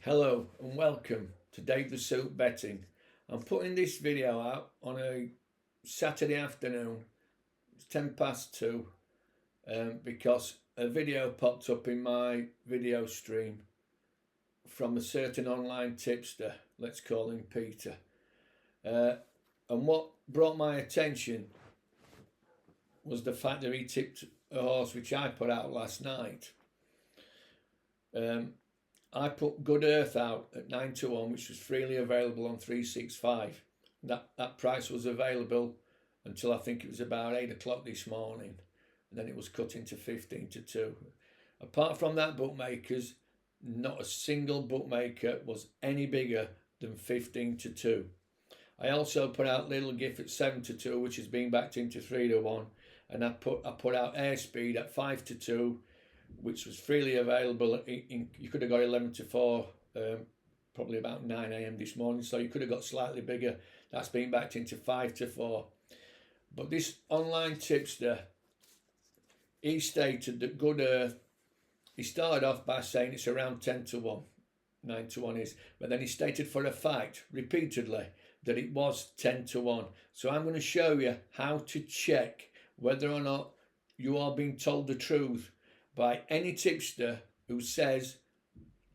Hello and welcome to Dave the Soup Betting. I'm putting this video out on a Saturday afternoon. It's 2:10 because a video popped up in my video stream from a certain online tipster. Let's call him Peter. And what brought my attention was the fact that he tipped a horse which I put out last night. I put Good Earth out at 9-1, which was freely available on 365. That price was available until I think it was about 8 o'clock this morning, and then it was cut into 15-2. Apart from that, bookmakers, not a single bookmaker was any bigger than 15-2. I also put out Little Gift at 7-2, which has been backed into 3-1, and I put out Airspeed at 5-2. Which was freely available. You could have got 11-4, probably about 9 a.m. this morning, so you could have got slightly bigger. That's been backed into 5-4. But this online tipster, he stated that Good Earth, he started off by saying it's around 10-1, 9-1 is, but then he stated for a fact, repeatedly, that it was 10-1. So I'm going to show you how to check whether or not you are being told the truth by any tipster who says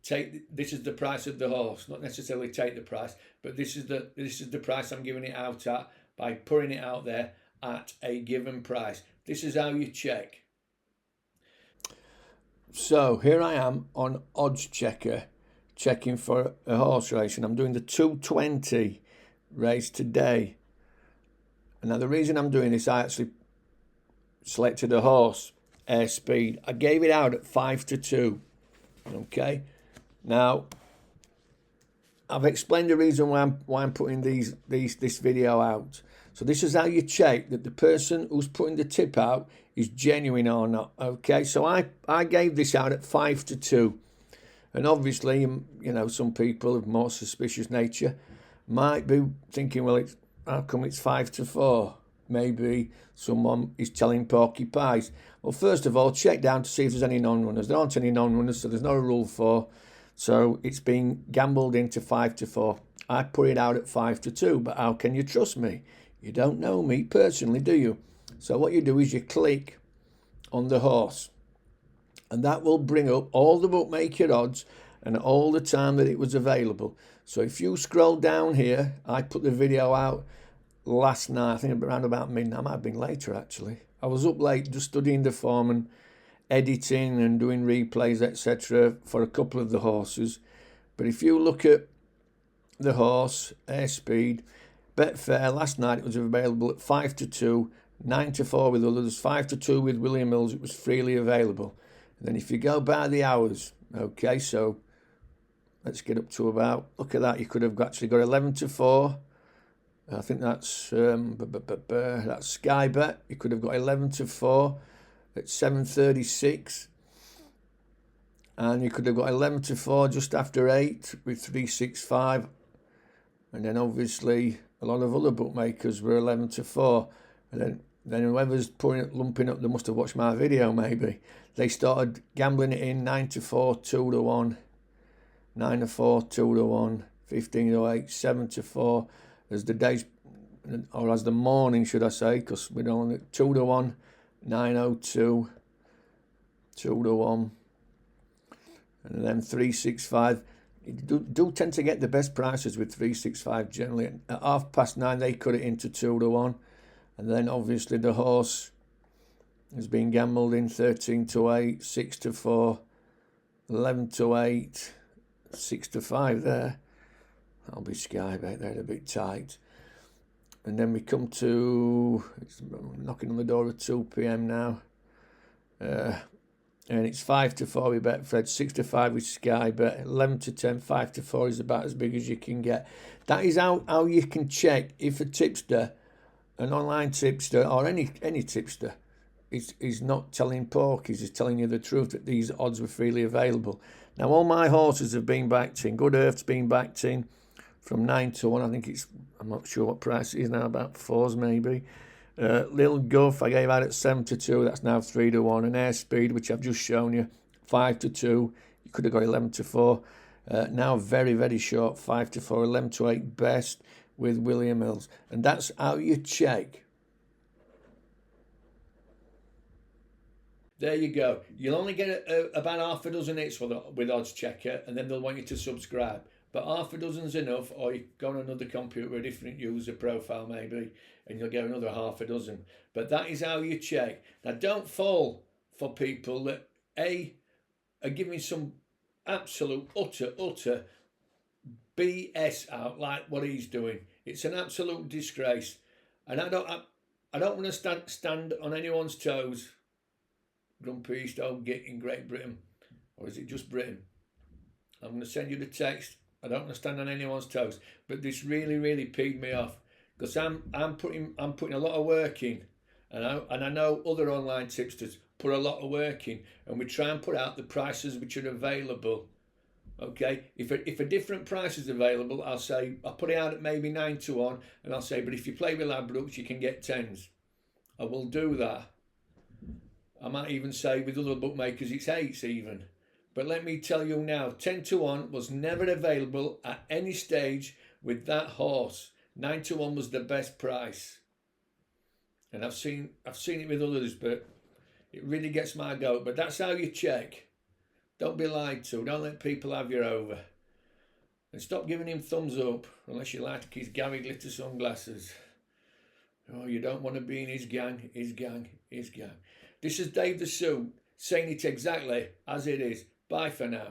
this is the price of the horse, not necessarily take the price, but this is the price I'm giving it out at by putting it out there at a given price. This is how you check. So here I am on Odds Checker checking for a horse race, and I'm doing the 220 race today. And now the reason I'm doing this, I actually selected a horse, Airspeed. I gave it out at 5-2. Okay. Now, I've explained the reason why I'm putting this video out. So this is how you check that the person who's putting the tip out is genuine or not. Okay. So I gave this out at 5-2, and obviously, some people of more suspicious nature might be thinking, well, how come it's 5-4? Maybe someone is telling porky pies. Well, first of all, check down to see if there's any non-runners. There aren't any non-runners, so there's no rule 4. So it's been gambled into 5-4. I put it out at 5-2, but how can you trust me? You don't know me personally, do you? So what you do is you click on the horse, and that will bring up all the bookmaker odds and all the time that it was available. So if you scroll down here, I put the video out last night, I think around about midnight. I might have been later actually. I was up late just studying the form and editing and doing replays, etc. for a couple of the horses. But if you look at the horse, Airspeed, Betfair, last night it was available at 5-2, 9-4 with others, 5-2 with William Mills, it was freely available. And then if you go by the hours, okay, so let's get up to about, look at that, you could have actually got 11-4. I think that's Sky Bet. You could have got 11-4 at 7:36, and you could have got 11-4 just after 8 with 365, and then obviously a lot of other bookmakers were 11-4, and then whoever's lumping up, they must have watched my video maybe. They started gambling it in 9-4, 2-1, 9-4, 2-1, 15-8, 7-4. As the days, or as the morning, should I say, because we're on at 2-1, 9-2, 2-1, and then 365. You do tend to get the best prices with 365 generally. At 9:30, they cut it into 2-1, and then obviously the horse has been gambled in 13-8, 6-4, 11-8, 6-5 there. That'll be Sky Bet, they're a bit tight. And then we come to, it's knocking on the door at 2 p.m. now. And it's 5-4 with Betfred, 6-5 with Sky Bet, 11-10, 5-4 is about as big as you can get. That is how you can check if a tipster, an online tipster, or any tipster, is not telling porkies, is telling you the truth that these odds were freely available. Now, all my horses have been backed in. Good Earth's been backed in from 9-1. I think I'm not sure what price it is now, about 4s maybe. Little Guff, I gave out at 7-2. That's now 3-1. And Airspeed, which I've just shown you, 5-2. You could have got 11-4. Now very, very short, 5 to 4, 11 to 8 best with William Hills. And that's how you check. There you go. You'll only get about half a dozen hits with Odds Checker, and then they'll want you to subscribe. But half a dozen's enough, or you go on another computer with a different user profile maybe, and you'll get another half a dozen. But that is how you check. Now don't fall for people that are giving some absolute utter BS out like what he's doing. It's an absolute disgrace, and I don't want to stand on anyone's toes. Grumpy East Old Git in Great Britain, or is it just Britain? I'm going to send you the text. I don't want to stand on anyone's toes, but this really peed me off because I'm putting a lot of work in, and I know other online tipsters put a lot of work in, and we try and put out the prices which are available. Okay, if a different price is available, I'll put it out at maybe 9 to 1, and I'll say, but if you play with Ladbrokes, you can get 10s. I will do that. I might even say with other bookmakers it's 8s even. But let me tell you now, 10 to 1 was never available at any stage with that horse. 9 to 1 was the best price. And I've seen it with others, but it really gets my goat. But that's how you check. Don't be lied to. Don't let people have you over. And stop giving him thumbs up unless you like his Gary Glitter sunglasses. Oh, you don't want to be in his gang. This is Dave the Suit saying it exactly as it is. Bye for now.